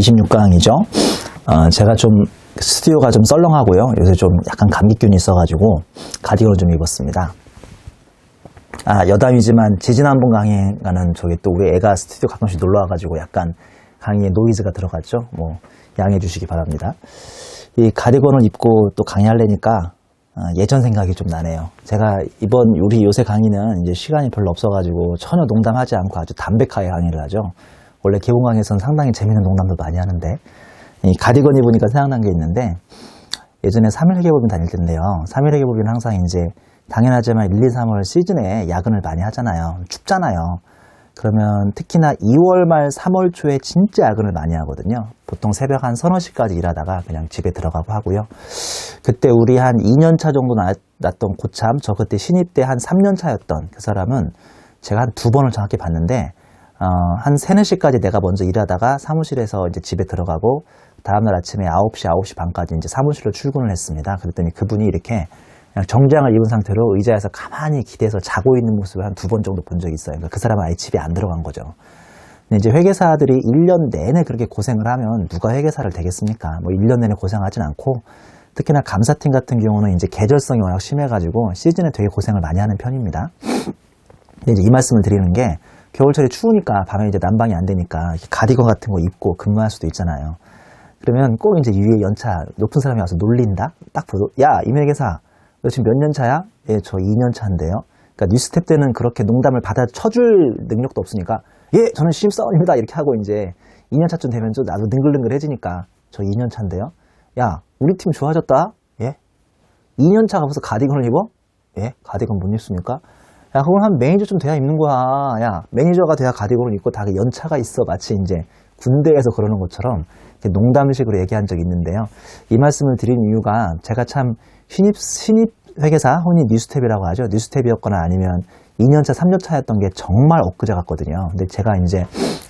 26강이죠. 제가 좀 스튜디오가 좀 썰렁하고요. 요새 좀 약간 감기균이 있어가지고 가디건을 좀 입었습니다. 여담이지만 지지난번 강의가는 저기 또 우리 애가 스튜디오 가끔씩 놀러 와가지고 약간 강의에 노이즈가 들어갔죠. 뭐 양해해 주시기 바랍니다. 이 가디건을 입고 또 강의하려니까 예전 생각이 좀 나네요. 제가 우리 요새 강의는 이제 시간이 별로 없어가지고 전혀 농담하지 않고 아주 담백하게 강의를 하죠. 원래 기본 강의에서는 상당히 재밌는 농담도 많이 하는데 이 가디건 입으니까 생각난 게 있는데 예전에 3일 회계법인 다닐 때인데요. 3일 회계법인 항상 이제 당연하지만 1, 2, 3월 시즌에 야근을 많이 하잖아요. 춥잖아요. 그러면 특히나 2월 말 3월 초에 진짜 야근을 많이 하거든요. 보통 새벽 한 서너 시까지 일하다가 그냥 집에 들어가고 하고요. 그때 우리 한 2년차 정도 났던 고참, 저 그때 신입 때 한 3년차였던 그 사람은 제가 한 2번을 정확히 봤는데 한 3, 4시까지 내가 먼저 일하다가 사무실에서 이제 집에 들어가고 다음날 아침에 9시, 9시 반까지 이제 사무실로 출근을 했습니다. 그랬더니 그분이 이렇게 그냥 정장을 입은 상태로 의자에서 가만히 기대서 자고 있는 모습을 한 2번 정도 본 적이 있어요. 그러니까 그 사람은 아예 집에 안 들어간 거죠. 근데 이제 회계사들이 1년 내내 그렇게 고생을 하면 누가 회계사를 되겠습니까? 뭐 1년 내내 고생하진 않고 특히나 감사팀 같은 경우는 이제 계절성이 워낙 심해가지고 시즌에 되게 고생을 많이 하는 편입니다. 근데 이제 이 말씀을 드리는 게 겨울철에 추우니까 밤에 이제 난방이 안 되니까 가디건 같은 거 입고 근무할 수도 있잖아요. 그러면 꼭 이제 위에 연차 높은 사람이 와서 놀린다? 딱 보고, 야, 임 회계사, 너 지금 몇 년 차야? 예, 저 2년 차인데요. 그러니까 뉴스텝 때는 그렇게 농담을 받아 쳐줄 능력도 없으니까, 예, 저는 신입사원입니다. 이렇게 하고 이제 2년 차쯤 되면 좀 나도 능글능글해지니까, 저 2년 차인데요. 야, 우리 팀 좋아졌다? 예? 2년 차가 벌써 가디건을 입어? 예? 가디건 못 입습니까? 야, 그건 한 매니저쯤 돼야 입는 거야. 야, 매니저가 돼야 가디건을 입고 다 연차가 있어. 마치 이제 군대에서 그러는 것처럼 농담식으로 얘기한 적이 있는데요. 이 말씀을 드린 이유가 제가 참 신입 회계사, 흔히 뉴스텝이라고 하죠. 뉴스텝이었거나 아니면 2년차, 3년차였던 게 정말 엊그제 같거든요. 근데 제가 이제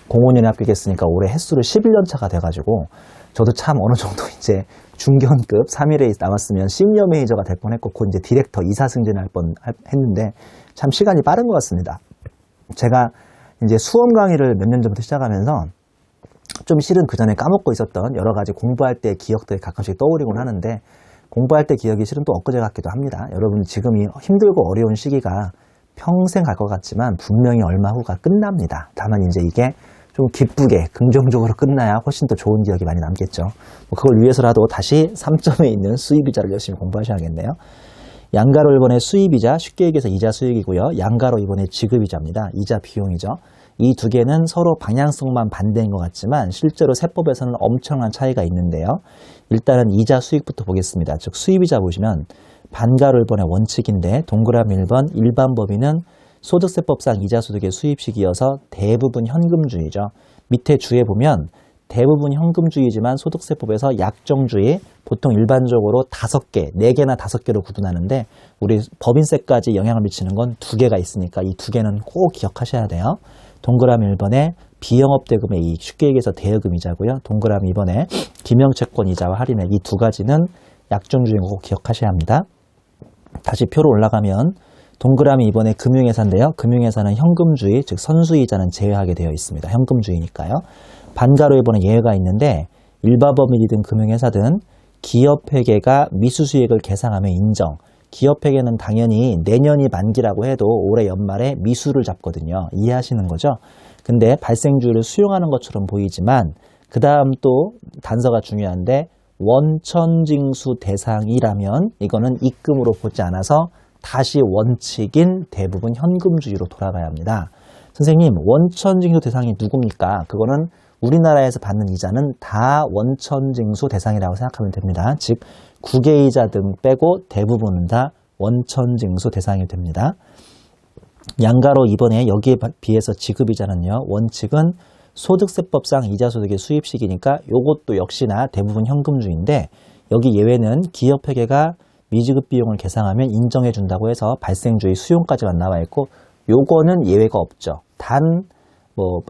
05년에 합격했으니까 올해 횟수를 11년차가 돼가지고 저도 참 어느 정도 이제 중견급 3일에 남았으면 시니어 매니저가 될 뻔했고 곧 이제 디렉터 이사 승진할 했는데 참 시간이 빠른 것 같습니다. 제가 이제 수험 강의를 몇 년 전부터 시작하면서 좀 실은 그 전에 까먹고 있었던 여러 가지 공부할 때 기억들이 가끔씩 떠오르곤 하는데 공부할 때 기억이 실은 또 엊그제 같기도 합니다. 여러분 지금이 힘들고 어려운 시기가 평생 갈 것 같지만 분명히 얼마 후가 끝납니다. 다만 이제 이게 좀 기쁘게 긍정적으로 끝나야 훨씬 더 좋은 기억이 많이 남겠죠. 그걸 위해서라도 다시 3점에 있는 수입이자를 열심히 공부하셔야겠네요. 양가로 1번의 수입이자, 쉽게 얘기해서 이자 수익이고요. 양가로 2번의 지급이자입니다. 이자 비용이죠. 이 두 개는 서로 방향성만 반대인 것 같지만 실제로 세법에서는 엄청난 차이가 있는데요. 일단은 이자 수익부터 보겠습니다. 즉 수입이자 보시면 반가로 1번의 원칙인데 동그라미 1번 일반 법인은 소득세법상 이자 소득의 수입식이어서 대부분 현금주의죠. 밑에 주에 보면 대부분 현금주의지만 소득세법에서 약정주의, 보통 일반적으로 5개, 4개나 5개로 구분하는데 우리 법인세까지 영향을 미치는 건 2개가 있으니까 이 2개는 꼭 기억하셔야 돼요. 동그라미 1번에 비영업대금의 이익, 쉽게 얘기해서 대여금이자고요. 동그라미 2번에 기명채권 이자와 할인액, 이 2가지는 약정주의인 거 꼭 기억하셔야 합니다. 다시 표로 올라가면 동그라미 2번에 금융회사인데요. 금융회사는 현금주의, 즉 선수이자는 제외하게 되어 있습니다. 현금주의니까요. 반가로 1번에 예외가 있는데 일반법인이든 금융회사든 기업회계가 미수수익을 계상하면 인정. 기업회계는 당연히 내년이 만기라고 해도 올해 연말에 미수를 잡거든요. 이해하시는 거죠? 근데 발생주의를 수용하는 것처럼 보이지만 그 다음 또 단서가 중요한데 원천징수 대상이라면 이거는 입금으로 보지 않아서 다시 원칙인 대부분 현금주의로 돌아가야 합니다. 선생님, 원천징수 대상이 누굽니까? 그거는 우리나라에서 받는 이자는 다 원천징수 대상이라고 생각하면 됩니다. 즉 국외이자 등 빼고 대부분은 다 원천징수 대상이 됩니다. 양가로 2번에 여기에 비해서 지급이자는요. 원칙은 소득세법상 이자소득의 수입식이니까 이것도 역시나 대부분 현금주의인데 여기 예외는 기업회계가 미지급 비용을 계상하면 인정해 준다고 해서 발생주의 수용까지만 나와 있고 요거는 예외가 없죠. 단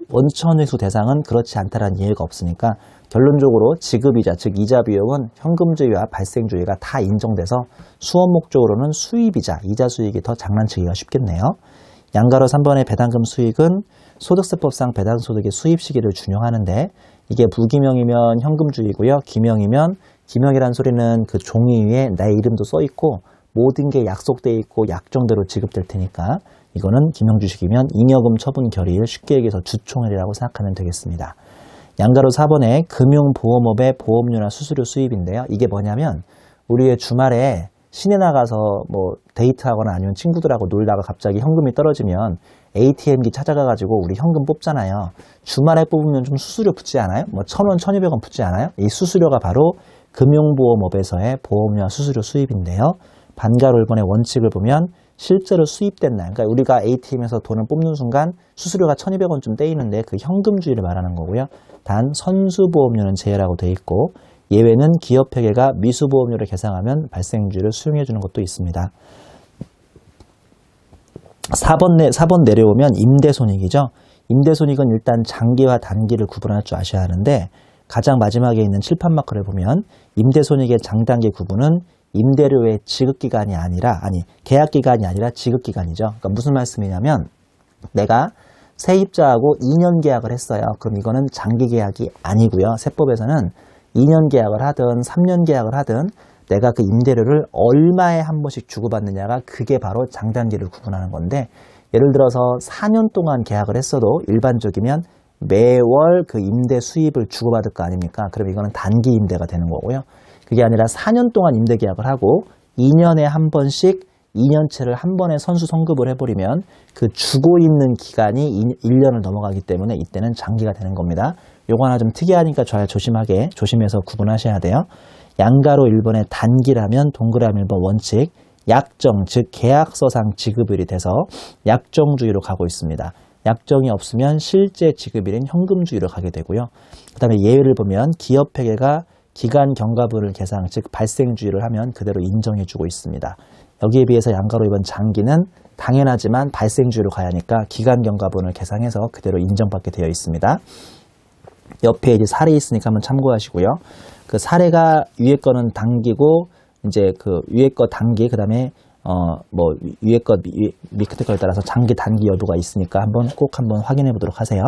원천회수 대상은 그렇지 않다라는 예외가 없으니까 결론적으로 지급이자 즉 이자 비용은 현금주의와 발생주의가 다 인정돼서 수업 목적으로는 수입이자 이자 수익이 더 장난치기가 쉽겠네요. 양가로 3번의 배당금 수익은 소득세법상 배당소득의 수입 시기를 준용하는데 이게 부기명이면 현금주의고요. 기명이면 기명이란 소리는 그 종이 위에 나의 이름도 써 있고 모든 게 약속돼 있고 약정대로 지급될 테니까 이거는 기명주식이면 잉여금 처분 결의일, 쉽게 얘기해서 주총일이라고 생각하면 되겠습니다. 양가로 4번에 금융보험업의 보험료나 수수료 수입인데요. 이게 뭐냐면 우리의 주말에 시내 나가서 뭐 데이트하거나 아니면 친구들하고 놀다가 갑자기 현금이 떨어지면 ATM기 찾아가가지고 우리 현금 뽑잖아요. 주말에 뽑으면 좀 수수료 붙지 않아요? 뭐 1,000원, 1,200원 붙지 않아요? 이 수수료가 바로 금융보험업에서의 보험료와 수수료 수입인데요. 반가로 1번의 원칙을 보면 실제로 수입된 날, 그러니까 우리가 ATM에서 돈을 뽑는 순간 수수료가 1,200원쯤 떼이는데 그 현금주의를 말하는 거고요. 단 선수보험료는 제외라고 돼 있고 예외는 기업회계가 미수보험료를 계상하면 발생주의를 수용해 주는 것도 있습니다. 4번 내려오면 임대손익이죠. 임대손익은 일단 장기와 단기를 구분할 줄 아셔야 하는데 가장 마지막에 있는 칠판 마크를 보면 임대손익의 장단기 구분은 임대료의 지급기간이 아니라 계약기간이 아니라 지급기간이죠. 그러니까 무슨 말씀이냐면 내가 세입자하고 2년 계약을 했어요. 그럼 이거는 장기 계약이 아니고요. 세법에서는 2년 계약을 하든 3년 계약을 하든 내가 그 임대료를 얼마에 한 번씩 주고받느냐가 그게 바로 장단기를 구분하는 건데 예를 들어서 4년 동안 계약을 했어도 일반적이면 매월 그 임대 수입을 주고받을 거 아닙니까? 그럼 이거는 단기 임대가 되는 거고요. 그게 아니라 4년 동안 임대 계약을 하고 2년에 한 번씩 2년치를 한 번에 선수 성급을 해버리면 그 주고 있는 기간이 1년을 넘어가기 때문에 이때는 장기가 되는 겁니다. 요거 하나 좀 특이하니까 조심해서 구분하셔야 돼요. 양가로 1번의 단기라면 동그라미 1번 원칙, 약정, 즉 계약서상 지급일이 돼서 약정주의로 가고 있습니다. 약정이 없으면 실제 지급일인 현금주의로 가게 되고요. 그 다음에 예외를 보면 기업회계가 기간 경과분을 계상, 즉 발생주의를 하면 그대로 인정해주고 있습니다. 여기에 비해서 양가로 2번 장기는 당연하지만 발생주의로 가야 하니까 기간 경과분을 계상해서 그대로 인정받게 되어 있습니다. 옆에 이제 사례 있으니까 한번 참고하시고요. 그 사례가 위에 거는 단기고 이제 그 위에 거 단기 그다음에 뭐 위에 거 밑에 거에 따라서 장기 단기 여부가 있으니까 꼭 한번 확인해 보도록 하세요.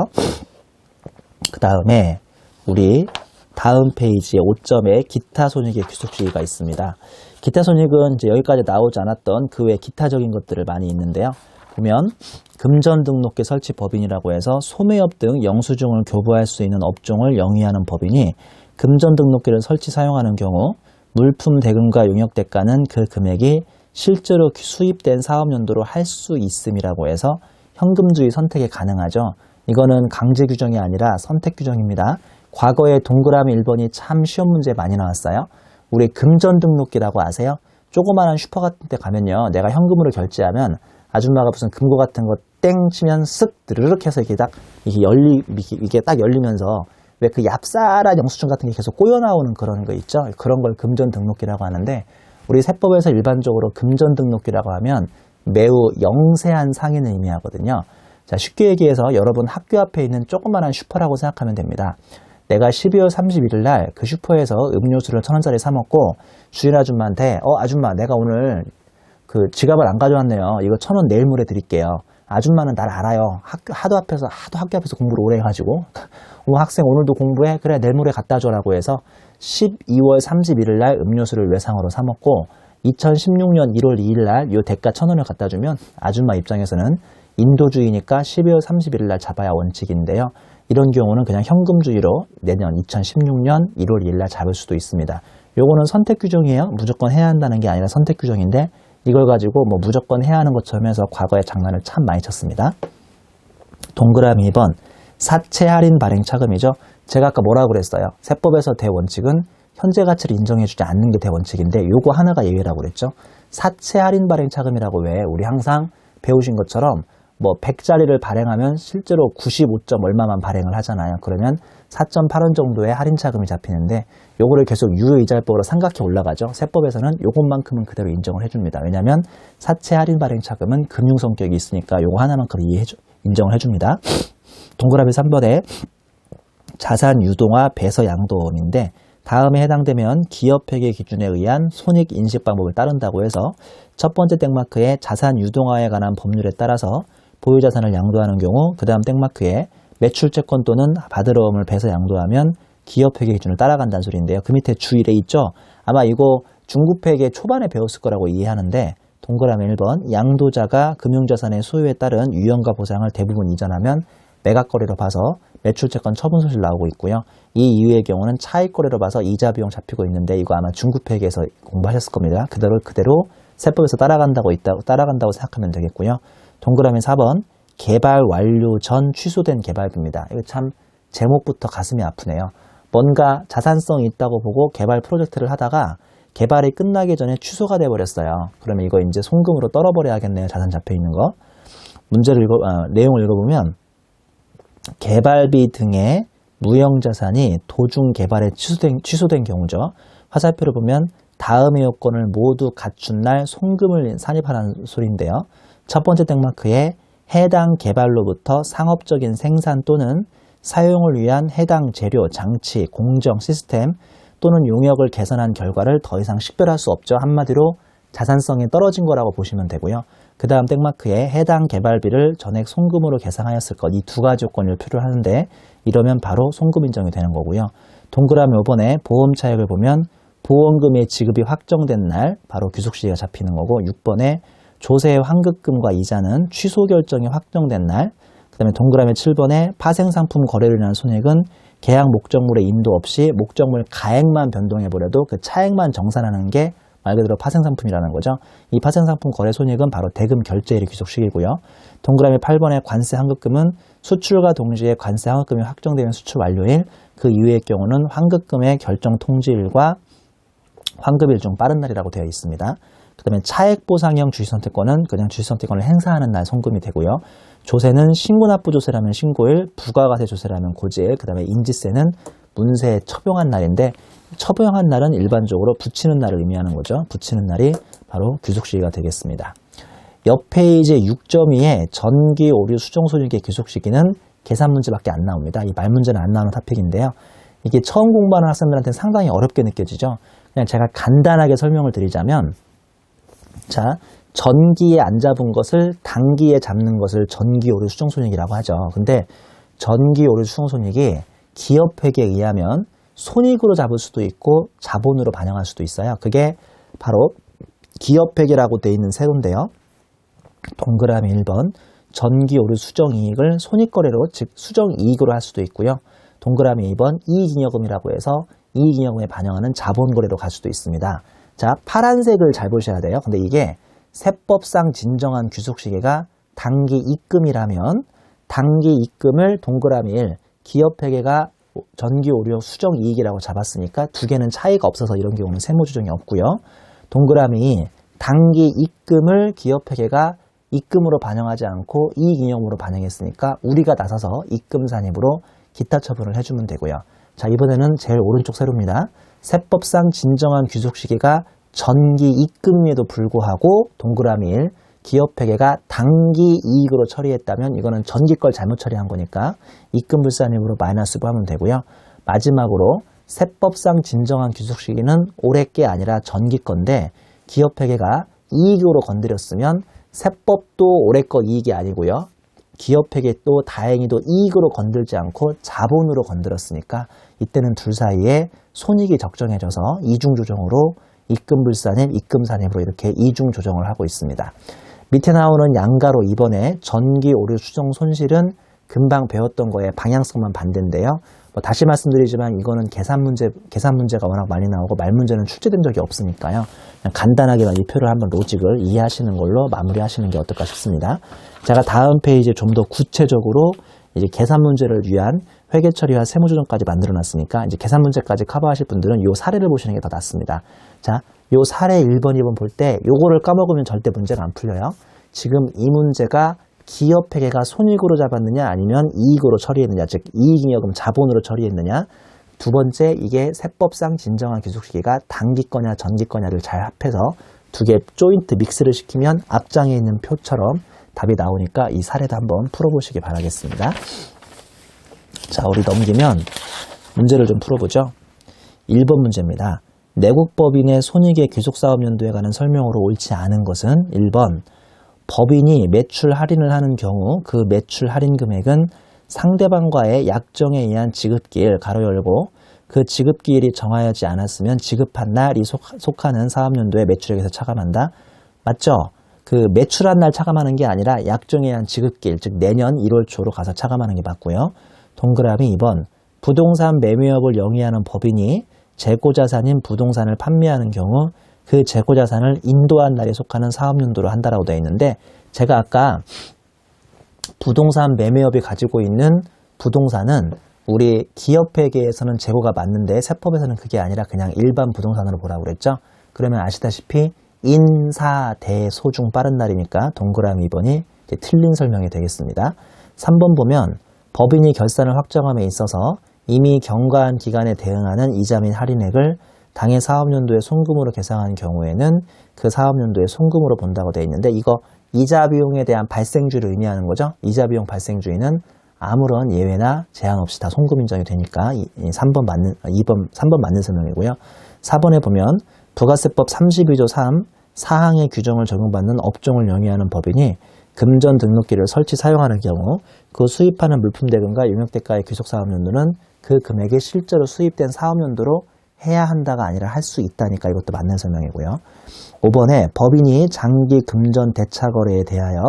그 다음에 우리 다음 페이지에 5점에 기타 손익의 귀속주의가 있습니다. 기타 손익은 이제 여기까지 나오지 않았던 그 외 기타적인 것들을 많이 있는데요. 보면 금전등록기 설치 법인이라고 해서 소매업 등 영수증을 교부할 수 있는 업종을 영위하는 법인이 금전등록기를 설치 사용하는 경우 물품 대금과 용역대가는 그 금액이 실제로 수입된 사업연도로 할 수 있음이라고 해서 현금주의 선택이 가능하죠. 이거는 강제 규정이 아니라 선택 규정입니다. 과거에 동그라미 1번이 참 시험 문제 많이 나왔어요. 우리 금전등록기라고 아세요? 조그마한 슈퍼 같은 데 가면요. 내가 현금으로 결제하면 아줌마가 무슨 금고 같은 거 땡 치면 쓱 드르륵 해서 이게 딱 열리면서 왜 그 얍쌀한 영수증 같은 게 계속 꼬여 나오는 그런 거 있죠? 그런 걸 금전등록기라고 하는데 우리 세법에서 일반적으로 금전등록기라고 하면 매우 영세한 상인을 의미하거든요. 자, 쉽게 얘기해서 여러분 학교 앞에 있는 조그마한 슈퍼라고 생각하면 됩니다. 내가 12월 31일 날 그 슈퍼에서 음료수를 1,000원짜리 사 먹고 주인 아줌마한테 아줌마 내가 오늘 그 지갑을 안 가져왔네요. 이거 1,000원 내일 모레 드릴게요. 아줌마는 날 알아요. 하도 학교 앞에서 공부를 오래 해가지고 학생 오늘도 공부해? 그래 내일 모레 갖다 줘라고 해서 12월 31일 날 음료수를 외상으로 사 먹고 2016년 1월 2일 날 이 대가 1,000원을 갖다 주면 아줌마 입장에서는 인도주의니까 12월 31일 날 잡아야 원칙인데요. 이런 경우는 그냥 현금주의로 내년 2016년 1월 2일 날 잡을 수도 있습니다. 요거는 선택 규정이에요. 무조건 해야 한다는 게 아니라 선택 규정인데 이걸 가지고 뭐 무조건 해야 하는 것처럼 해서 과거에 장난을 참 많이 쳤습니다. 동그라미 2번 사채 할인 발행 차금이죠. 제가 아까 뭐라고 그랬어요? 세법에서 대원칙은 현재 가치를 인정해주지 않는 게 대원칙인데 요거 하나가 예외라고 그랬죠. 사채 할인 발행 차금이라고 왜 우리 항상 배우신 것처럼 뭐 100짜리를 발행하면 실제로 95점 얼마만 발행을 하잖아요. 그러면 4.8원 정도의 할인 차금이 잡히는데 요거를 계속 유효이자율법으로 삼각해 올라가죠. 세법에서는 요것만큼은 그대로 인정을 해줍니다. 왜냐하면 사채 할인 발행 차금은 금융 성격이 있으니까 요거 하나만큼 인정을 해줍니다. 동그라미 3번에 자산 유동화 배서 양도원인데 다음에 해당되면 기업회계 기준에 의한 손익 인식 방법을 따른다고 해서 첫 번째 땡마크에 자산 유동화에 관한 법률에 따라서 보유자산을 양도하는 경우 그 다음 땡마크에 매출채권 또는 받으러움을 배서 양도하면 기업회계 기준을 따라간다는 소리인데요. 그 밑에 주1에 있죠. 아마 이거 중급회계 초반에 배웠을 거라고 이해하는데 동그라미 1번 양도자가 금융자산의 소유에 따른 유형과 보상을 대부분 이전하면 매각거래로 봐서 매출채권 처분 소실 나오고 있고요. 이 이유의 경우는 차익거래로 봐서 이자 비용 잡히고 있는데 이거 아마 중급회계에서 공부하셨을 겁니다. 그대로 세법에서 따라간다고 생각하면 되겠고요. 동그라미 4번 개발 완료 전 취소된 개발비입니다. 이거 참 제목부터 가슴이 아프네요. 뭔가 자산성이 있다고 보고 개발 프로젝트를 하다가 개발이 끝나기 전에 취소가 돼버렸어요. 그러면 이거 이제 송금으로 떨어버려야겠네요. 자산 잡혀있는 거. 내용을 읽어보면 개발비 등의 무형자산이 도중 개발에 취소된 경우죠. 화살표를 보면 다음의 요건을 모두 갖춘 날 송금을 산입하라는 소리인데요. 첫 번째 땡마크에 해당 개발로부터 상업적인 생산 또는 사용을 위한 해당 재료, 장치, 공정, 시스템 또는 용역을 개선한 결과를 더 이상 식별할 수 없죠. 한마디로 자산성이 떨어진 거라고 보시면 되고요. 그 다음 땡마크에 해당 개발비를 전액 송금으로 계상하였을 것, 이 두 가지 요건을 필요로 하는데 이러면 바로 송금 인정이 되는 거고요. 동그라미 5번에 보험 차액을 보면 보험금의 지급이 확정된 날 바로 귀속시기가 잡히는 거고 6번에 조세 환급금과 이자는 취소 결정이 확정된 날, 그 다음에 동그라미 7번에 파생상품 거래로 인한 손해액은 계약 목적물의 인도 없이 목적물 가액만 변동해버려도 그 차액만 정산하는 게 말 그대로 파생상품이라는 거죠. 이 파생상품 거래 손익은 바로 대금 결제일이 귀속시기고요. 동그라미 8번의 관세 환급금은 수출과 동시에 관세 환급금이 확정되는 수출 완료일, 그 이후의 경우는 환급금의 결정 통지일과 환급일 중 빠른 날이라고 되어 있습니다. 그 다음에 차액보상형 주식선택권은 그냥 주식선택권을 행사하는 날 송금이 되고요. 조세는 신고납부조세라면 신고일, 부가가세 조세라면 고지일, 그 다음에 인지세는 문세에 처병한 날인데 처병한 날은 일반적으로 붙이는 날을 의미하는 거죠. 붙이는 날이 바로 귀속시기가 되겠습니다. 옆 페이지 6.2에 전기 오류 수정 손익의 귀속시기는 계산 문제밖에 안 나옵니다. 이 말 문제는 안 나오는 토픽인데요. 이게 처음 공부하는 학생들한테는 상당히 어렵게 느껴지죠. 그냥 제가 간단하게 설명을 드리자면, 자, 전기에 안 잡은 것을 단기에 잡는 것을 전기 오류 수정 손익이라고 하죠. 근데 전기 오류 수정 손익이 기업 회계에 의하면 손익으로 잡을 수도 있고 자본으로 반영할 수도 있어요. 그게 바로 기업 회계라고 되어 있는 세로인데요. 동그라미 1번 전기 오류 수정 이익을 손익거래로 즉 수정 이익으로 할 수도 있고요. 동그라미 2번 이익잉여금이라고 해서 이익잉여금에 반영하는 자본거래로 갈 수도 있습니다. 자, 파란색을 잘 보셔야 돼요. 근데 이게 세법상 진정한 귀속시기가 단기 입금이라면 단기 입금을 동그라미 1 기업회계가 전기 오류 수정 이익이라고 잡았으니까 두 개는 차이가 없어서 이런 경우는 세무조정이 없고요. 동그라미 2 단기 입금을 기업회계가 입금으로 반영하지 않고 이익잉여금으로 반영했으니까 우리가 나서서 입금 산입으로 기타 처분을 해주면 되고요. 자, 이번에는 제일 오른쪽 세로입니다. 세법상 진정한 귀속시기가 전기 입금임에도 불구하고 동그라미 1 기업회계가 단기 이익으로 처리했다면 이거는 전기 걸 잘못 처리한 거니까 입금불산임으로 마이너스로 하면 되고요. 마지막으로 세법상 진정한 귀속시기는 올해 게 아니라 전기 건데 기업회계가 이익으로 건드렸으면 세법도 올해 거 이익이 아니고요. 기업회계도 다행히도 이익으로 건들지 않고 자본으로 건드렸으니까 이때는 둘 사이에 손익이 적정해져서 이중조정으로 입금불산임, 입금산입으로 이렇게 이중조정을 하고 있습니다. 밑에 나오는 양가로 2번에 전기 오류 수정 손실은 금방 배웠던 거에 방향성만 반대인데요. 다시 말씀드리지만 이거는 계산 문제가 워낙 많이 나오고 말 문제는 출제된 적이 없으니까요. 그냥 간단하게만 이 표를 한번 로직을 이해하시는 걸로 마무리하시는 게 어떨까 싶습니다. 제가 다음 페이지에 좀 더 구체적으로 이제 계산 문제를 위한 회계 처리와 세무 조정까지 만들어 놨으니까 이제 계산 문제까지 커버하실 분들은 이 사례를 보시는 게 더 낫습니다. 자, 이 사례 1번, 2번 볼 때 요거를 까먹으면 절대 문제가 안 풀려요. 지금 이 문제가 기업 회계가 손익으로 잡았느냐 아니면 이익으로 처리했느냐, 즉 이익잉여금 자본으로 처리했느냐. 두 번째, 이게 세법상 진정한 귀속시기가 단기 거냐 전기 거냐를 잘 합해서 두 개 조인트 믹스를 시키면 앞장에 있는 표처럼 답이 나오니까 이 사례도 한번 풀어보시기 바라겠습니다. 자, 우리 넘기면 문제를 좀 풀어보죠. 1번 문제입니다. 내국법인의 손익의 귀속사업연도에 관한 설명으로 옳지 않은 것은 1번 법인이 매출 할인을 하는 경우 그 매출 할인 금액은 상대방과의 약정에 의한 지급기일 가로 열고 그 지급기일이 정하여지 않았으면 지급한 날이 속하는 사업연도에 매출액에서 차감한다. 맞죠? 그 매출한 날 차감하는 게 아니라 약정에 의한 지급기일, 즉 내년 1월 초로 가서 차감하는 게 맞고요. 동그라미 2번, 부동산 매매업을 영위하는 법인이 재고자산인 부동산을 판매하는 경우 그 재고자산을 인도한 날에 속하는 사업연도로 한다라고 되어 있는데, 제가 아까 부동산 매매업이 가지고 있는 부동산은 우리 기업회계에서는 재고가 맞는데 세법에서는 그게 아니라 그냥 일반 부동산으로 보라고 그랬죠. 그러면 아시다시피 인사대소 중 빠른 날이니까 동그라미 2번이 틀린 설명이 되겠습니다. 3번 보면 법인이 결산을 확정함에 있어서 이미 경과한 기간에 대응하는 이자 및 할인액을 당해 사업연도의 송금으로 계상한 경우에는 그 사업연도의 송금으로 본다고 되어 있는데, 이거 이자 비용에 대한 발생주를 의미하는 거죠. 이자 비용 발생주의는 아무런 예외나 제한 없이 다 송금 인정이 되니까 3번 맞는 설명이고요. 4번에 보면 부가세법 32조 3 사항의 규정을 적용받는 업종을 영위하는 법인이 금전 등록기를 설치 사용하는 경우 그 수입하는 물품 대금과 용역대가의 귀속사업연도는 그 금액이 실제로 수입된 사업연도로 해야 한다가 아니라 할 수 있다니까 이것도 맞는 설명이고요. 5번에 법인이 장기 금전 대차 거래에 대하여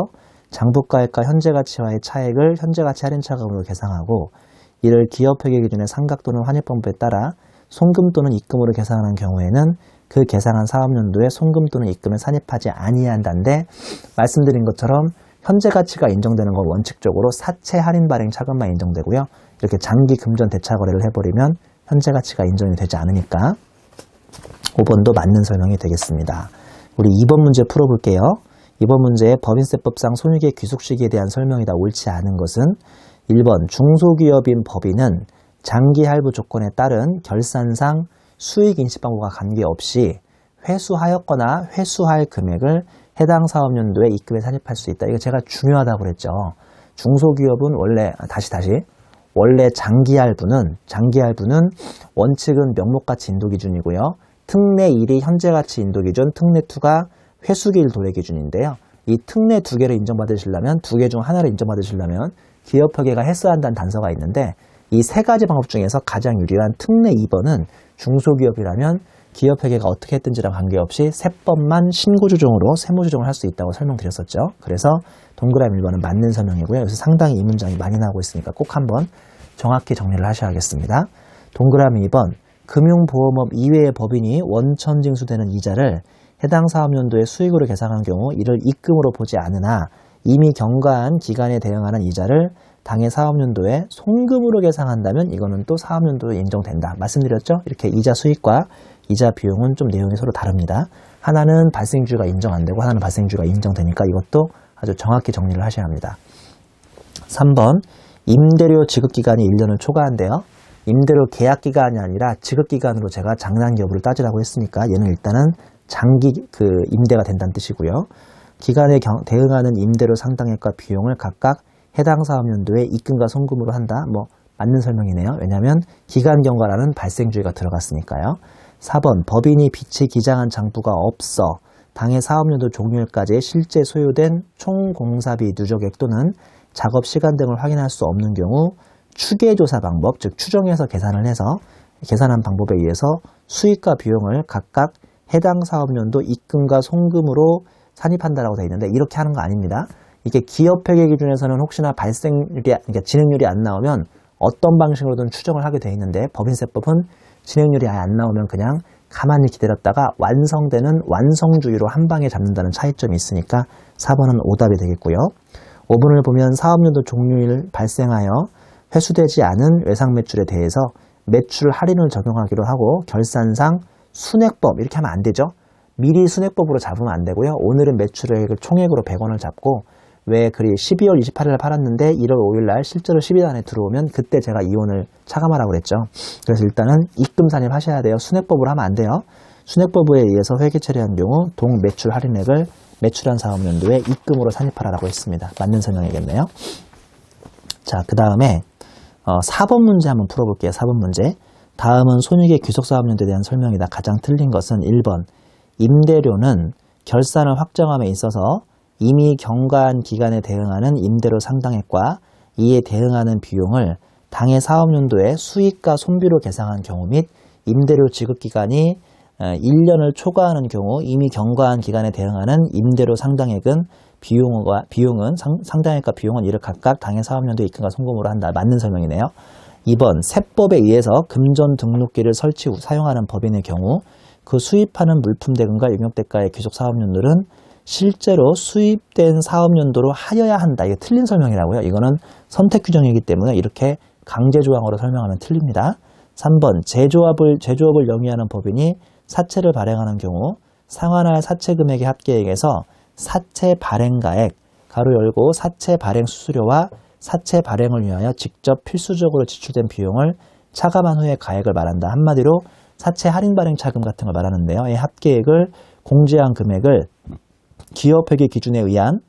장부가액과 현재가치와의 차액을 현재가치 할인차감으로 계상하고 이를 기업회계 기준의 상각 또는 환입범법에 따라 송금 또는 입금으로 계상하는 경우에는 그 계상한 사업연도에 송금 또는 입금을 산입하지 아니한다는데, 말씀드린 것처럼 현재가치가 인정되는 건 원칙적으로 사채 할인 발행 차감만 인정되고요. 이렇게 장기 금전 대차 거래를 해버리면 현재가치가 인정이 되지 않으니까 5번도 맞는 설명이 되겠습니다. 우리 2번 문제 풀어볼게요. 이번 문제의 법인세법상 손익의 귀속 시기에 대한 설명이다. 옳지 않은 것은 1번 중소기업인 법인은 장기 할부 조건에 따른 결산상 수익 인식 방법과 관계없이 회수하였거나 회수할 금액을 해당 사업연도에 입금에 산입할 수 있다. 이거 제가 중요하다고 그랬죠. 중소기업은 원래 장기 할부는 원칙은 명목가치 인도 기준이고요. 특례 1이 현재가치 인도 기준, 특례 2가 회수기일 도래 기준인데요. 이 특례 2개를 인정받으시려면, 2개 중 하나를 인정받으시려면 기업회계가 했어야 한다는 단서가 있는데, 이 세 가지 방법 중에서 가장 유리한 특례 2번은 중소기업이라면 기업회계가 어떻게 했든지랑 관계없이 세법만 신고조정으로 세무조정을 할 수 있다고 설명드렸었죠. 그래서 동그라미 1번은 맞는 설명이고요. 여기서 상당히 이 문장이 많이 나오고 있으니까 꼭 한번 정확히 정리를 하셔야겠습니다. 동그라미 2번, 금융보험업 이외의 법인이 원천징수되는 이자를 해당 사업연도의 수익으로 계상한 경우 이를 입금으로 보지 않으나 이미 경과한 기간에 대응하는 이자를 당해 사업연도에 송금으로 계상한다면 이거는 또 사업연도에 인정된다. 말씀드렸죠? 이렇게 이자 수익과 이자 비용은 좀 내용이 서로 다릅니다. 하나는 발생주가 인정 안 되고 하나는 발생주가 인정되니까 이것도 아주 정확히 정리를 하셔야 합니다. 3번, 임대료 지급기간이 1년을 초과한대요. 임대료 계약기간이 아니라 지급기간으로 제가 장난기 여부를 따지라고 했으니까 얘는 일단은 장기 임대가 된다는 뜻이고요. 기간에 대응하는 임대료 상당액과 비용을 각각 해당 사업연도에 입금과 송금으로 한다. 맞는 설명이네요. 왜냐하면 기간 경과라는 발생주의가 들어갔으니까요. 4번, 법인이 빚이 기장한 장부가 없어 당해 사업연도 종료일까지 실제 소요된 총 공사비 누적액 또는 작업 시간 등을 확인할 수 없는 경우 추계조사 방법, 즉 추정해서 계산을 해서 계산한 방법에 의해서 수익과 비용을 각각 해당 사업연도 입금과 송금으로 산입한다라고 되어 있는데, 이렇게 하는 거 아닙니다. 이게 기업회계 기준에서는 혹시나 그러니까 진행률이 안 나오면 어떤 방식으로든 추정을 하게 되어 있는데, 법인세법은 진행률이 아예 안 나오면 그냥 가만히 기다렸다가 완성되는 완성주의로 한 방에 잡는다는 차이점이 있으니까 4번은 오답이 되겠고요. 5번을 보면 사업연도 종료일 발생하여 회수되지 않은 외상 매출에 대해서 매출 할인을 적용하기로 하고 결산상 순액법, 이렇게 하면 안 되죠. 미리 순액법으로 잡으면 안 되고요. 오늘은 매출액을 총액으로 100원을 잡고, 왜 그리 12월 28일에 팔았는데 1월 5일날 실제로 10일 안에 들어오면 그때 제가 이혼을 차감하라고 그랬죠. 그래서 일단은 입금 산입하셔야 돼요. 순액법으로 하면 안 돼요. 순액법에 의해서 회계 처리한 경우 동 매출 할인액을 매출한 사업연도에 입금으로 산입하라고 했습니다. 맞는 설명이겠네요. 자, 그 다음에 4번 문제 한번 풀어볼게요. 4번 문제. 다음은 손익의 귀속사업연도에 대한 설명이다. 가장 틀린 것은 1번, 임대료는 결산을 확정함에 있어서 이미 경과한 기간에 대응하는 임대료 상당액과 이에 대응하는 비용을 당해 사업연도의 수익과 손비로 계상한 경우 및 임대료 지급기간이 1년을 초과하는 경우 이미 경과한 기간에 대응하는 임대료 상당액은 상당액과 비용은 이를 각각 당해 사업연도의 입금과 송금으로 한다. 맞는 설명이네요. 2번 세법에 의해서 금전 등록기를 설치 후 사용하는 법인의 경우 그 수입하는 물품 대금과 용역대가의 귀속 사업연도는 실제로 수입된 사업연도로 하여야 한다. 이게 틀린 설명이라고요. 이거는 선택 규정이기 때문에 이렇게 강제조항으로 설명하면 틀립니다. 3번 제조업을 영위하는 법인이 사채를 발행하는 경우 상환할 사채 금액의 합계액에서 사채 발행가액 가로 열고 사채 발행 수수료와 사채 발행을 위하여 직접 필수적으로 지출된 비용을 차감한 후에 가액을 말한다. 한마디로 사채 할인 발행 차금 같은 걸 말하는데요. 이 합계액을 공제한 금액을 기업회계 기준에 의한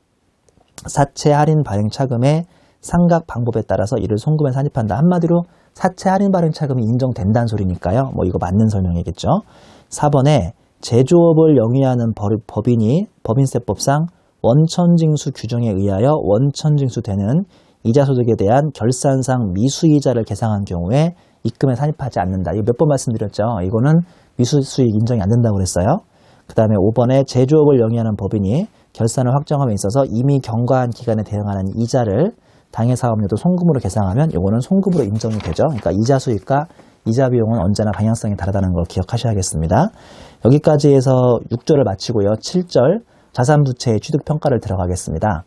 사채 할인 발행 차금의 상각 방법에 따라서 이를 송금에 산입한다. 한마디로 사채 할인 발행 차금이 인정된다는 소리니까요. 뭐 이거 맞는 설명이겠죠. 4번에 제조업을 영위하는 법인이 법인세법상 원천징수 규정에 의하여 원천징수되는 이자소득에 대한 결산상 미수이자를 계상한 경우에 입금에 산입하지 않는다. 이거 몇 번 말씀드렸죠. 이거는 미수수익 인정이 안 된다고 그랬어요. 그 다음에 5번에 제조업을 영위하는 법인이 결산을 확정함에 있어서 이미 경과한 기간에 대응하는 이자를 당해 사업료도 송금으로 계상하면 이거는 송금으로 인정이 되죠. 그러니까 이자 수익과 이자 비용은 언제나 방향성이 다르다는 걸 기억하셔야겠습니다. 여기까지 해서 6절을 마치고요. 7절 자산부채의 취득평가를 들어가겠습니다.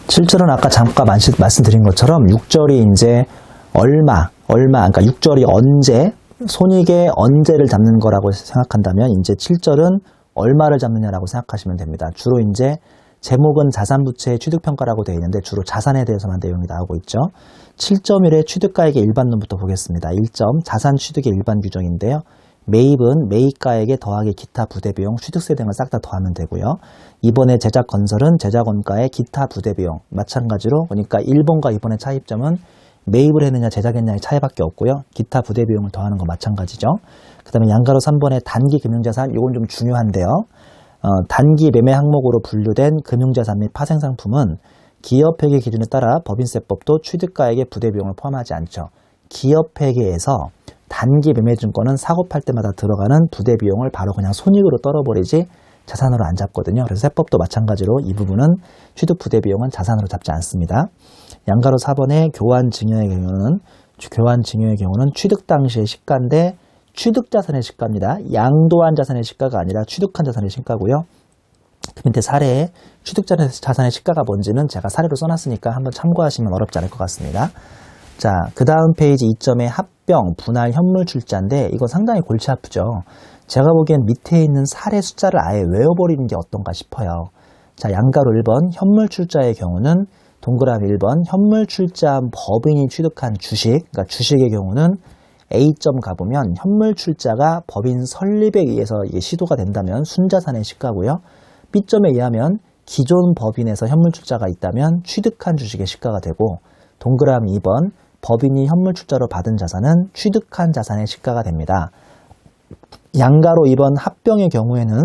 7절은 아까 잠깐 말씀드린 것처럼 6절이 이제 그러니까 6절이 언제, 손익의 언제를 잡는 거라고 생각한다면 이제 7절은 얼마를 잡느냐라고 생각하시면 됩니다. 주로 이제 제목은 자산부채의 취득평가라고 되어 있는데 주로 자산에 대해서만 내용이 나오고 있죠. 7.1의 취득가액의 일반론부터 보겠습니다. 1점 자산취득의 일반 규정인데요. 매입은 매입가액에 더하기 기타 부대비용, 취득세 등을 싹 다 더하면 되고요. 2번의 제작건설은 제작원가의 기타 부대비용, 마찬가지로 그러니까 1번과 2번의 차이점은 매입을 했느냐 제작했느냐의 차이밖에 없고요. 기타 부대비용을 더하는 거 마찬가지죠. 그 다음에 양가로 3번의 단기 금융자산, 이건 좀 중요한데요. 단기 매매 항목으로 분류된 금융자산 및 파생상품은 기업회계 기준에 따라 법인세법도 취득가액의 부대비용을 포함하지 않죠. 기업회계에서 단기 매매증권은 사고 팔 때마다 들어가는 부대비용을 바로 그냥 손익으로 떨어버리지 자산으로 안 잡거든요. 그래서 세법도 마찬가지로 이 부분은 취득 부대비용은 자산으로 잡지 않습니다. 양가로 4번의 교환증여의 경우는 취득 당시의 시가인데 취득자산의 시가입니다. 양도한 자산의 시가가 아니라 취득한 자산의 시가고요. 그 밑에 사례에 취득자산의 시가가 뭔지는 제가 사례로 써놨으니까 한번 참고하시면 어렵지 않을 것 같습니다. 자, 그 다음 페이지 2점의 합병, 분할, 현물 출자인데 이거 상당히 골치 아프죠. 제가 보기엔 밑에 있는 사례 숫자를 아예 외워버리는 게 어떤가 싶어요. 자, 양가로 1번 현물 출자의 경우는 동그라미 1번 현물 출자한 법인이 취득한 주식, 그러니까 주식의 경우는 A점 가보면 현물 출자가 법인 설립에 의해서 이게 시도가 된다면 순자산의 시가고요. B점에 의하면 기존 법인에서 현물 출자가 있다면 취득한 주식의 시가가 되고 동그라미 2번 법인이 현물 출자로 받은 자산은 취득한 자산의 시가가 됩니다. 양가로 2번 합병의 경우에는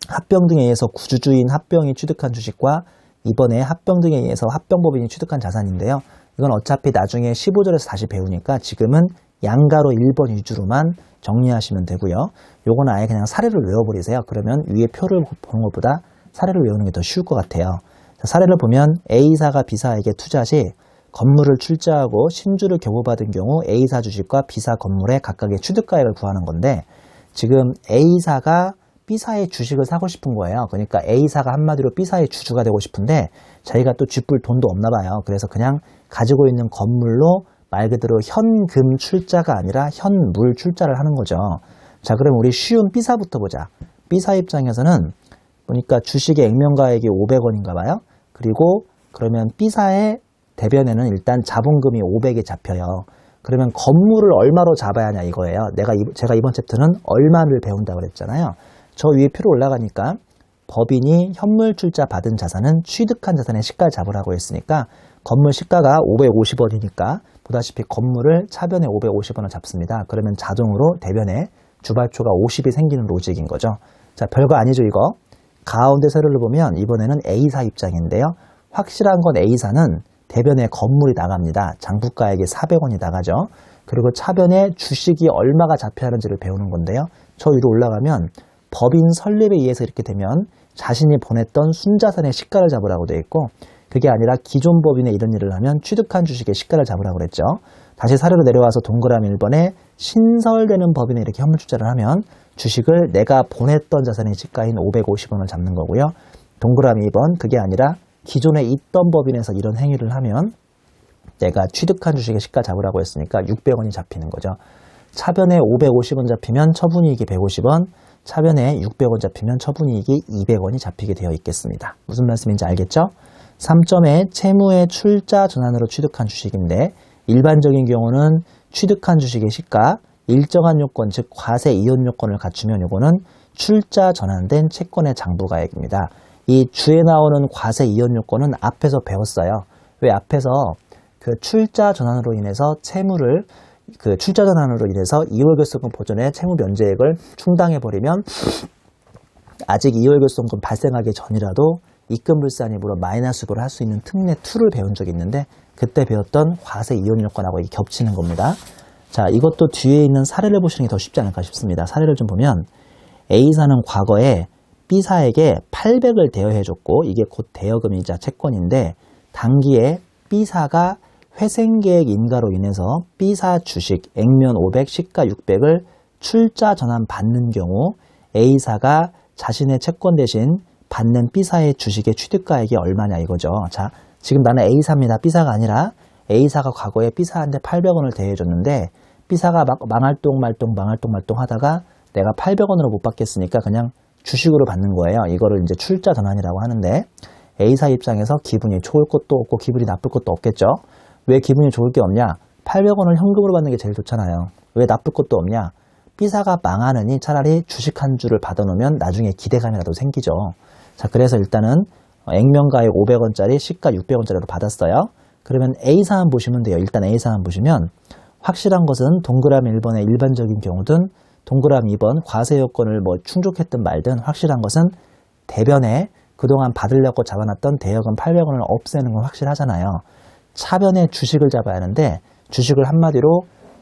합병 등에 의해서 구주주인 합병이 취득한 주식과 이번에 합병 등에 의해서 합병법인이 취득한 자산인데요. 이건 어차피 나중에 15절에서 다시 배우니까 지금은 양가로 1번 위주로만 정리하시면 되고요. 요건 아예 그냥 사례를 외워버리세요. 그러면 위에 표를 보는 것보다 사례를 외우는 게 더 쉬울 것 같아요. 사례를 보면 A사가 B사에게 투자 시 건물을 출자하고 신주를 교부받은 경우 A사 주식과 B사 건물의 각각의 취득가액을 구하는 건데 지금 A사가 B사의 주식을 사고 싶은 거예요. 그러니까 A사가 한마디로 B사의 주주가 되고 싶은데 자기가 또 쥐뿔 돈도 없나 봐요. 그래서 그냥 가지고 있는 건물로 말 그대로 현금 출자가 아니라 현물 출자를 하는 거죠. 자, 그럼 우리 쉬운 B사부터 보자. B사 입장에서는 보니까 주식의 액면가액이 500원인가 봐요. 그리고 그러면 B사의 대변에는 일단 자본금이 500에 잡혀요. 그러면 건물을 얼마로 잡아야 하냐 이거예요. 제가 이번 챕터는 얼마를 배운다고 그랬잖아요. 저 위에 표로 올라가니까 법인이 현물 출자 받은 자산은 취득한 자산의 시가를 잡으라고 했으니까 건물 시가가 550원이니까 보다시피 건물을 차변에 550원을 잡습니다. 그러면 자동으로 대변에 주발초가 50이 생기는 로직인 거죠. 자, 별거 아니죠 이거. 가운데 세로를 보면 이번에는 A사 입장인데요. 확실한 건 A사는 대변에 건물이 나갑니다. 장부가액이 400원이 나가죠. 그리고 차변에 주식이 얼마가 잡혀야 하는지를 배우는 건데요. 저 위로 올라가면 법인 설립에 의해서 이렇게 되면 자신이 보냈던 순자산의 시가를 잡으라고 되어 있고, 그게 아니라 기존 법인에 이런 일을 하면 취득한 주식의 시가를 잡으라고 그랬죠. 다시 사례로 내려와서 동그라미 1번에 신설되는 법인에 이렇게 현물투자를 하면 주식을 내가 보냈던 자산의 시가인 550원을 잡는 거고요. 동그라미 2번, 그게 아니라 기존에 있던 법인에서 이런 행위를 하면 내가 취득한 주식의 시가 잡으라고 했으니까 600원이 잡히는 거죠. 차변에 550원 잡히면 처분이익이 150원, 차변에 600원 잡히면 처분이익이 200원이 잡히게 되어 있겠습니다. 무슨 말씀인지 알겠죠? 3점에 채무의 출자 전환으로 취득한 주식인데, 일반적인 경우는 취득한 주식의 시가, 일정한 요건, 즉 과세 이혼 요건을 갖추면 요거는 출자 전환된 채권의 장부가액입니다. 이 주에 나오는 과세 이혼 요건은 앞에서 배웠어요. 왜 앞에서 그 출자 전환으로 인해서 채무를 출자 전환으로 인해서 2월 결손금 보전의 채무 면제액을 충당해버리면 아직 2월 결손금 발생하기 전이라도 입금불산입으로 마이너스를 할 수 있는 특례 2를 배운 적이 있는데, 그때 배웠던 과세 이혼 요건하고 이게 겹치는 겁니다. 자, 이것도 뒤에 있는 사례를 보시는 게 더 쉽지 않을까 싶습니다. 사례를 좀 보면 A사는 과거에 B사에게 800을 대여해줬고, 이게 곧 대여금이자 채권인데, 단기에 B사가 회생계획 인가로 인해서 B사 주식 액면 500, 시가 600을 출자 전환 받는 경우 A사가 자신의 채권 대신 받는 B사의 주식의 취득가액이 얼마냐 이거죠. 자, 지금 나는 A사입니다. B사가 아니라 A사가 과거에 B사한테 800원을 대여해줬는데, B사가 막 망할똥 말똥 하다가 내가 800원으로 못 받겠으니까 그냥 주식으로 받는 거예요. 이거를 이제 출자 전환이라고 하는데, A사 입장에서 기분이 좋을 것도 없고 기분이 나쁠 것도 없겠죠. 왜 기분이 좋을 게 없냐? 800원을 현금으로 받는 게 제일 좋잖아요. 왜 나쁠 것도 없냐? B사가 망하느니 차라리 주식 한 주를 받아놓으면 나중에 기대감이라도 생기죠. 자, 그래서 일단은 액면가액 500원짜리, 시가 600원짜리로 받았어요. 그러면 A사안 보시면 돼요. 일단 A사안 보시면 확실한 것은 동그라미 1번의 일반적인 경우든 동그라미 2번 과세 요건을 충족했든 말든 확실한 것은 대변에 그동안 받으려고 잡아놨던 대여금 800원을 없애는 건 확실하잖아요. 차변에 주식을 잡아야 하는데, 주식을 한마디로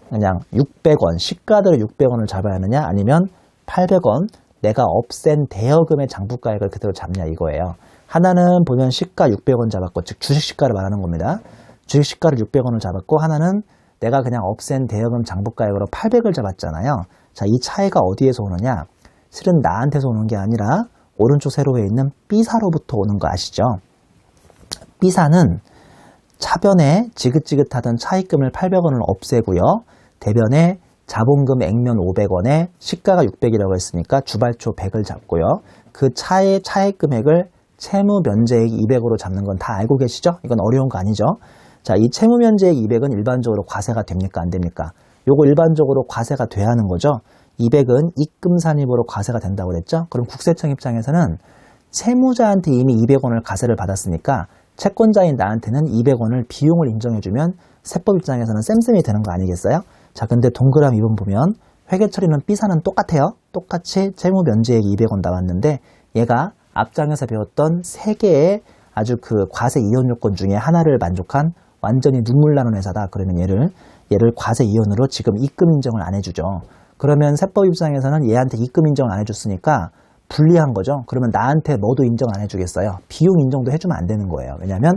그냥 600원, 시가대로 600원을 잡아야 하느냐, 아니면 800원 내가 없앤 대여금의 장부가액을 그대로 잡냐 이거예요. 하나는 보면 시가 600원 잡았고, 즉 주식 시가를 말하는 겁니다. 주식 시가를 600원을 잡았고, 하나는 내가 그냥 없앤 대여금 장부가액으로 800을 잡았잖아요. 자, 이 차이가 어디에서 오느냐? 실은 나한테서 오는 게 아니라 오른쪽 세로에 있는 B사로부터 오는 거 아시죠? B사는 차변에 지긋지긋하던 차입금을 800원을 없애고요. 대변에 자본금 액면 500원에 시가가 600이라고 했으니까 주발초 100을 잡고요. 그 차의 차액 금액을 채무 면제액 200으로 잡는 건 다 알고 계시죠? 이건 어려운 거 아니죠? 자, 이 채무 면제액 200은 일반적으로 과세가 됩니까? 안 됩니까? 요거 일반적으로 과세가 돼야 하는 거죠. 200은 입금 산입으로 과세가 된다고 그랬죠? 그럼 국세청 입장에서는 채무자한테 이미 200원을 과세를 받았으니까 채권자인 나한테는 200원을 비용을 인정해주면 세법 입장에서는 쌤쌤이 되는 거 아니겠어요? 자, 근데 동그라미 2번 보면 회계 처리는 B사는 똑같아요. 똑같이 채무 면제액 200원 나왔는데, 얘가 앞장에서 배웠던 3개의 아주 그 과세 이혼 요건 중에 하나를 만족한 완전히 눈물 나는 회사다. 그러면 얘를 과세 이혼으로 지금 입금 인정을 안 해주죠. 그러면 세법 입장에서는 얘한테 입금 인정을 안 해줬으니까 불리한 거죠. 그러면 나한테 너도 인정 안 해주겠어요? 비용 인정도 해주면 안 되는 거예요. 왜냐하면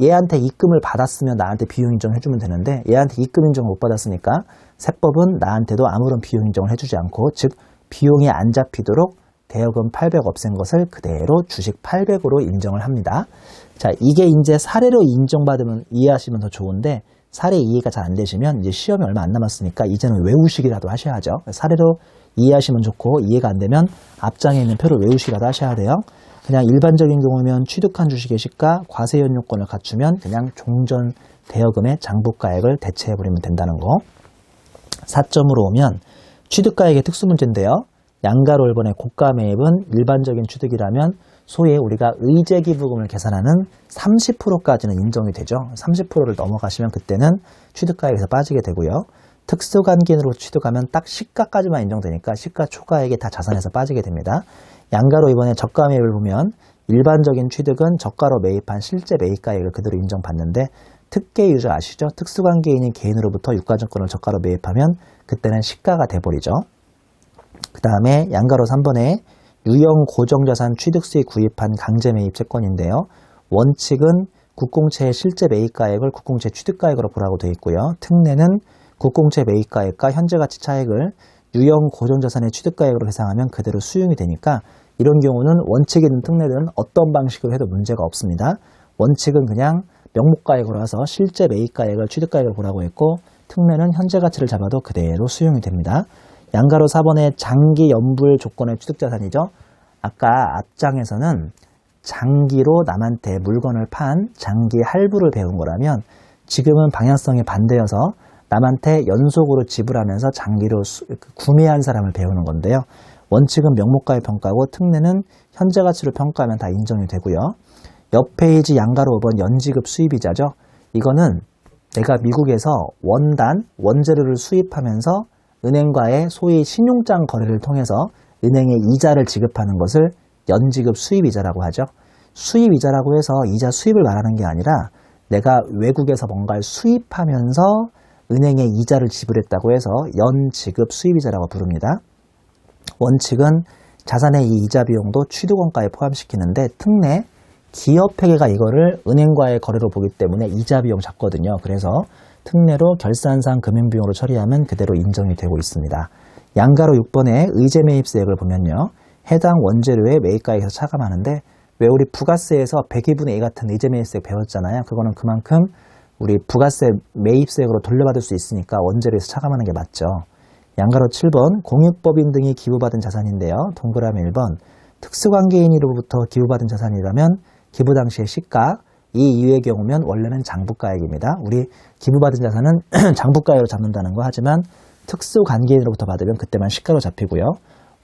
얘한테 입금을 받았으면 나한테 비용 인정 해주면 되는데, 얘한테 입금 인정을 못 받았으니까 세법은 나한테도 아무런 비용 인정을 해주지 않고, 즉 비용이 안 잡히도록 대여금 800 없앤 것을 그대로 주식 800으로 인정을 합니다. 자, 이게 이제 사례로 인정받으면 이해하시면 더 좋은데, 사례 이해가 잘 안 되시면 이제 시험이 얼마 안 남았으니까 이제는 외우시기라도 하셔야죠. 사례로 이해하시면 좋고, 이해가 안 되면 앞장에 있는 표를 외우시기라도 하셔야 돼요. 그냥 일반적인 경우면 취득한 주식의 시가, 과세이혼 요건을 갖추면 그냥 종전 대여금의 장부가액을 대체해버리면 된다는 거. 4점으로 오면 취득가액의 특수문제인데요. 양가로 1번의 고가 매입은 일반적인 취득이라면 소위 우리가 의제기부금을 계산하는 30%까지는 인정이 되죠. 30%를 넘어가시면 그때는 취득가액에서 빠지게 되고요. 특수간긴으로 취득하면 딱 시가까지만 인정되니까 시가 초과액이 다 자산에서 빠지게 됩니다. 양가로 이번에 저가 매입을 보면 일반적인 취득은 저가로 매입한 실제 매입가액을 그대로 인정받는데 특계 유저 아시죠? 특수관계인인 개인으로부터 유가증권을 저가로 매입하면 그때는 시가가 돼버리죠. 그 다음에 양가로 3번에 유형 고정자산 취득수익 구입한 강제 매입 채권인데요. 원칙은 국공채의 실제 매입가액을 국공채 취득가액으로 보라고 되어 있고요. 특례는 국공채 매입가액과 현재가치 차액을 유형 고정자산의 취득가액으로 계상하면 그대로 수용이 되니까 이런 경우는 원칙이든 특례든 어떤 방식으로 해도 문제가 없습니다. 원칙은 그냥 명목가액으로 해서 실제 매입가액을 취득가액으로 보라고 했고 특례는 현재가치를 잡아도 그대로 수용이 됩니다. 양가로 4번의 장기 연불 조건의 취득자산이죠. 아까 앞장에서는 장기로 남한테 물건을 판 장기 할부를 배운 거라면 지금은 방향성이 반대여서 남한테 연속으로 지불하면서 장기로 구매한 사람을 배우는 건데요. 원칙은 명목가액 평가고 특례는 현재가치로 평가하면 다 인정이 되고요. 옆 페이지 양가로 5번 연지급 수입이자죠. 이거는 내가 미국에서 원재료를 수입하면서 은행과의 소위 신용장 거래를 통해서 은행에 이자를 지급하는 것을 연지급 수입이자라고 하죠. 수입이자라고 해서 이자 수입을 말하는 게 아니라 내가 외국에서 뭔가를 수입하면서 은행에 이자를 지불했다고 해서 연지급 수입이자라고 부릅니다. 원칙은 자산의 이 이자 비용도 취득원가에 포함시키는데 특례 기업회계가 이거를 은행과의 거래로 보기 때문에 이자 비용 잡거든요. 그래서 특례로 결산상 금융비용으로 처리하면 그대로 인정이 되고 있습니다. 양가로 6번의 의제 매입세액을 보면요. 해당 원재료의 매입가액에서 차감하는데 왜 우리 부가세에서 102분의 2 같은 의제 매입세액 배웠잖아요. 그거는 그만큼 우리 부가세 매입세액으로 돌려받을 수 있으니까 원재료에서 차감하는 게 맞죠. 양가로 7번 공익법인 등이 기부받은 자산인데요. 동그라미 1번 특수관계인으로부터 기부받은 자산이라면 기부 당시의 시가 이 이유의 경우면 원래는 장부가액입니다. 우리 기부받은 자산은 장부가액으로 잡는다는 거 하지만 특수관계인으로부터 받으면 그때만 시가로 잡히고요.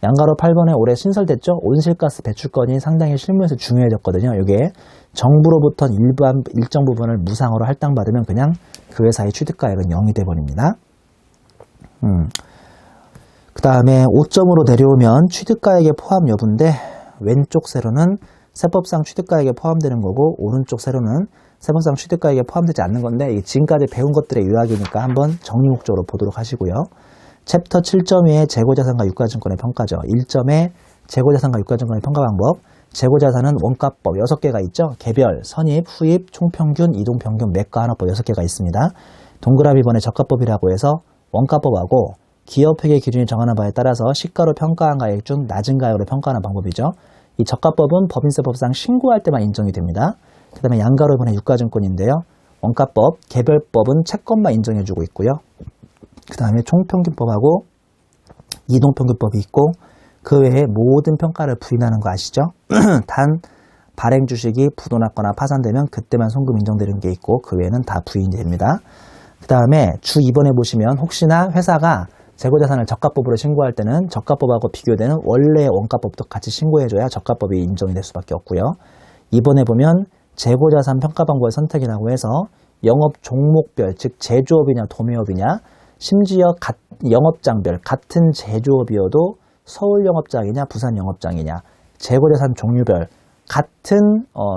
양가로 8번에 올해 신설됐죠. 온실가스 배출권이 상당히 실무에서 중요해졌거든요. 이게 정부로부터 일정 부분을 무상으로 할당받으면 그냥 그 회사의 취득가액은 0이 돼버립니다. 그 다음에 5점으로 내려오면 취득가액의 포함 여부인데 왼쪽 세로는 세법상 취득가액에 포함되는 거고 오른쪽 세로는 세법상 취득가액에 포함되지 않는 건데 지금까지 배운 것들의 요약이니까 한번 정리 목적으로 보도록 하시고요. 챕터 7.2의 재고자산과 유가증권의 평가죠. 1점에 재고자산과 유가증권의 평가 방법. 재고자산은 원가법 6개가 있죠. 개별, 선입, 후입, 총평균, 이동평균, 매가하나법 6개가 있습니다. 동그라미 번의 저가법이라고 해서 원가법하고 기업회계 기준이 정하는 바에 따라서 시가로 평가한 가액 중 낮은 가격으로 평가하는 방법이죠. 이 저가법은 법인세법상 신고할 때만 인정이 됩니다. 그 다음에 양가로 번의 유가증권인데요. 원가법, 개별법은 채권만 인정해주고 있고요. 그 다음에 총평균법하고 이동평균법이 있고 그 외에 모든 평가를 부인하는 거 아시죠? 단 발행 주식이 부도났거나 파산되면 그때만 송금 인정되는 게 있고 그 외에는 다 부인이 됩니다. 그 다음에 주 2번에 보시면 혹시나 회사가 재고자산을 저가법으로 신고할 때는 저가법하고 비교되는 원래의 원가법도 같이 신고해줘야 저가법이 인정이 될 수밖에 없고요. 2번에 보면 재고자산 평가 방법의 선택이라고 해서 영업 종목별, 즉 제조업이냐 도매업이냐 심지어 영업장별 같은 제조업이어도 서울 영업장이냐 부산 영업장이냐 재고자산 종류별 같은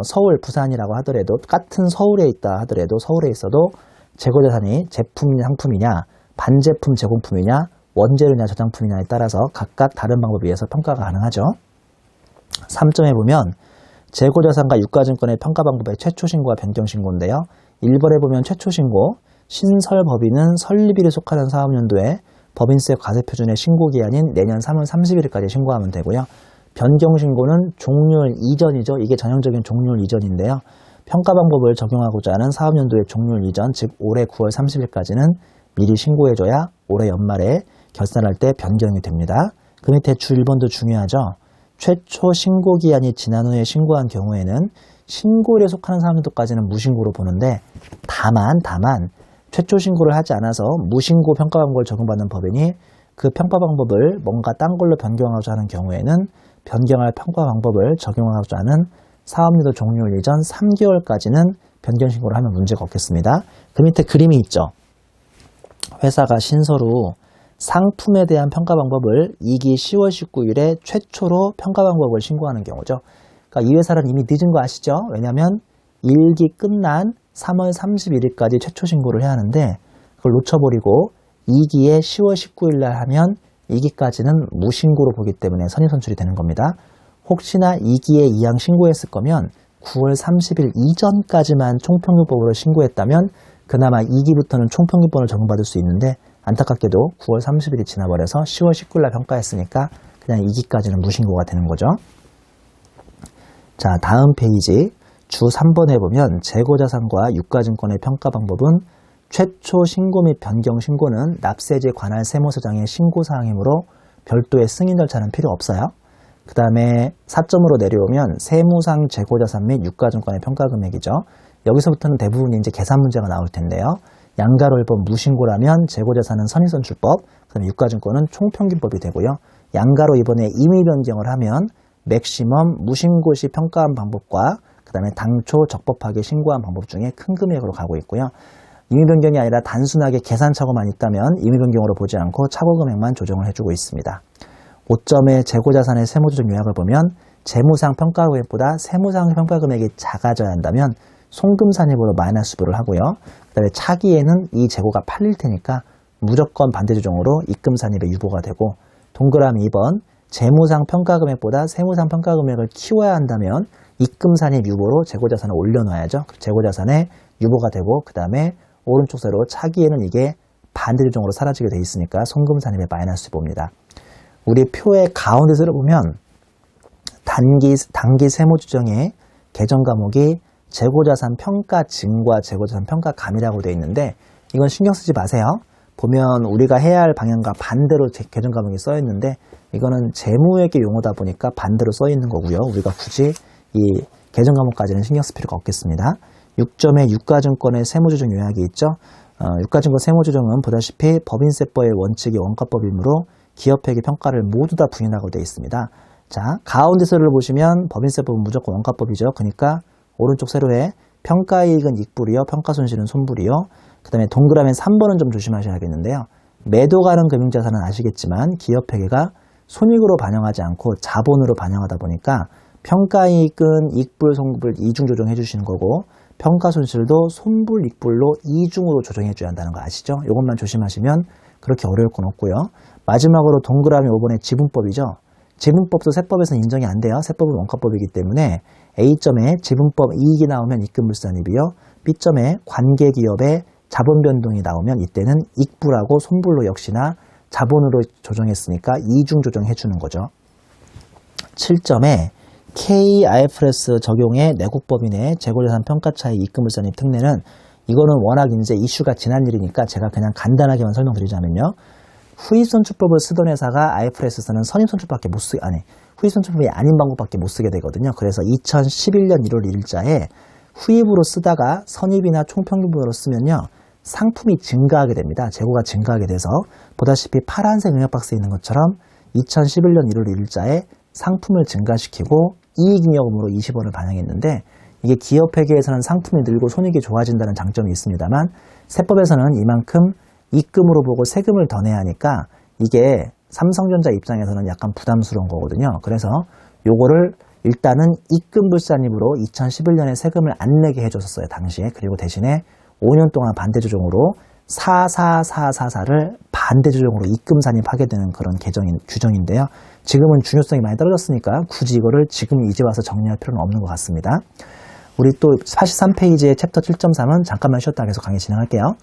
서울 부산이라고 하더라도 같은 서울에 있다 하더라도 서울에 있어도 재고자산이 제품이냐 상품이냐 반제품 제공품이냐 원재료냐 저장품이냐에 따라서 각각 다른 방법에 의해서 평가가 가능하죠. 3점에 보면 재고자산과 유가증권의 평가 방법의 최초 신고와 변경 신고인데요. 1번에 보면 최초 신고 신설 법인은 설립일에 속하는 사업연도에 법인세 과세표준의 신고기한인 내년 3월 30일까지 신고하면 되고요. 변경신고는 종료일 이전이죠. 이게 전형적인 종료일 이전인데요. 평가 방법을 적용하고자 하는 사업연도의 종료일 이전, 즉 올해 9월 30일까지는 미리 신고해줘야 올해 연말에 결산할 때 변경이 됩니다. 그 밑에 주 1번도 중요하죠. 최초 신고기한이 지난 후에 신고한 경우에는 신고일에 속하는 사업연도까지는 무신고로 보는데 다만 최초 신고를 하지 않아서 무신고 평가 방법을 적용받는 법인이 그 평가 방법을 뭔가 딴 걸로 변경하고자 하는 경우에는 변경할 평가 방법을 적용하고자 하는 사업연도 종료일 이전 3개월까지는 변경 신고를 하면 문제가 없겠습니다. 그 밑에 그림이 있죠. 회사가 신설 후 상품에 대한 평가 방법을 2기 10월 19일에 최초로 평가 방법을 신고하는 경우죠. 그러니까 그러니까 이 회사는 이미 늦은 거 아시죠? 왜냐하면 1기 끝난 3월 31일까지 최초 신고를 해야 하는데 그걸 놓쳐버리고 2기에 10월 19일 날 하면 2기까지는 무신고로 보기 때문에 선입선출이 되는 겁니다. 혹시나 2기에 이항 신고했을 거면 9월 30일 이전까지만 총평균법으로 신고했다면 그나마 2기부터는 총평균법을 적용받을 수 있는데 안타깝게도 9월 30일이 지나버려서 10월 19일 날 평가했으니까 그냥 2기까지는 무신고가 되는 거죠. 자, 다음 페이지 주 3번에 보면 재고자산과 유가증권의 평가 방법은 최초 신고 및 변경 신고는 납세지 관할 세무서장의 신고사항이므로 별도의 승인 절차는 필요 없어요. 그 다음에 4점으로 내려오면 세무상 재고자산 및 유가증권의 평가금액이죠. 여기서부터는 대부분 이제 계산 문제가 나올 텐데요. 양가로 1번 무신고라면 재고자산은 선입선출법, 그 다음에 유가증권은 총평균법이 되고요. 양가로 이번에 임의 변경을 하면 맥시멈 무신고 시 평가한 방법과 그 다음에 당초 적법하게 신고한 방법 중에 큰 금액으로 가고 있고요. 임의 변경이 아니라 단순하게 계산착오만 있다면 임의 변경으로 보지 않고 착오 금액만 조정을 해주고 있습니다. 5점의 재고자산의 세무조정 요약을 보면 재무상 평가금액보다 세무상 평가금액이 작아져야 한다면 송금산입으로 마이너스부를 하고요. 그 다음에 차기에는 이 재고가 팔릴 테니까 무조건 반대조정으로 입금산입에 유보가 되고 동그라미 2번 재무상 평가금액보다 세무상 평가금액을 키워야 한다면 입금산입 유보로 재고자산을 올려놔야죠. 재고자산에 유보가 되고 그 다음에 오른쪽 세로 차기에는 이게 반대조정으로 사라지게 돼 있으니까 송금산입에 마이너스 봅니다. 우리 표의 가운데 세로 보면 단기 세무조정의 개정 과목이 재고자산 평가 증과 재고자산 평가 감이라고 되어 있는데 이건 신경 쓰지 마세요. 보면 우리가 해야 할 방향과 반대로 개정 과목이 써 있는데 이거는 재무회계 용어다 보니까 반대로 써 있는 거고요. 우리가 굳이 이 개정 과목까지는 신경 쓸 필요가 없겠습니다. 6점의 유가증권의 세무조정 요약이 있죠. 유가증권 세무조정은 보다시피 법인세법의 원칙이 원가법이므로 기업회계 평가를 모두 다 부인하고 되어 있습니다. 자, 가운데 세로를 보시면 법인세법은 무조건 원가법이죠. 그러니까 오른쪽 세로에 평가이익은 익불이요, 평가손실은 손불이요. 그 다음에 동그라미 3번은 좀 조심하셔야겠는데요. 매도 가능 금융자산은 아시겠지만 기업회계가 손익으로 반영하지 않고 자본으로 반영하다 보니까 평가이익은 익불, 손불 이중 조정해 주시는 거고 평가손실도 손불, 익불로 이중으로 조정해 줘야 한다는 거 아시죠? 이것만 조심하시면 그렇게 어려울 건 없고요. 마지막으로 동그라미 5번의 지분법이죠. 지분법도 세법에서는 인정이 안 돼요. 세법은 원가법이기 때문에 A점에 지분법 이익이 나오면 입금불산입이요. B점에 관계기업의 자본 변동이 나오면 이때는 익불하고 손불로 역시나 자본으로 조정했으니까 이중 조정해 주는 거죠. 7점에 K-IFRS 적용의 내국법인의 재고자산 평가 차이 입금불산입 특례는 이거는 워낙 이제 이슈가 지난 일이니까 제가 그냥 간단하게만 설명드리자면요. 후입선출법을 쓰던 회사가 IFRS에서는 선입선출법밖에 못 쓰게, 후입선출법이 아닌 방법밖에 못 쓰게 되거든요. 그래서 2011년 1월 1일자에 후입으로 쓰다가 선입이나 총평균으로 쓰면요. 상품이 증가하게 됩니다. 재고가 증가하게 돼서 보다시피 파란색 영역박스에 있는 것처럼 2011년 1월 1일자에 상품을 증가시키고 이익잉여금으로 20원을 반영했는데 이게 기업회계에서는 상품이 늘고 손익이 좋아진다는 장점이 있습니다만 세법에서는 이만큼 입금으로 보고 세금을 더 내야 하니까 이게 삼성전자 입장에서는 약간 부담스러운 거거든요. 그래서 요거를 일단은 입금불산입으로 2011년에 세금을 안 내게 해줬었어요. 당시에. 그리고 대신에 5년 동안 반대조정으로 44444를 반대조정으로 입금산입하게 되는 그런 규정인데요. 지금은 중요성이 많이 떨어졌으니까 굳이 이거를 지금 이제 와서 정리할 필요는 없는 것 같습니다. 우리 또 43페이지의 챕터 7.3은 잠깐만 쉬었다 계속 강의 진행할게요.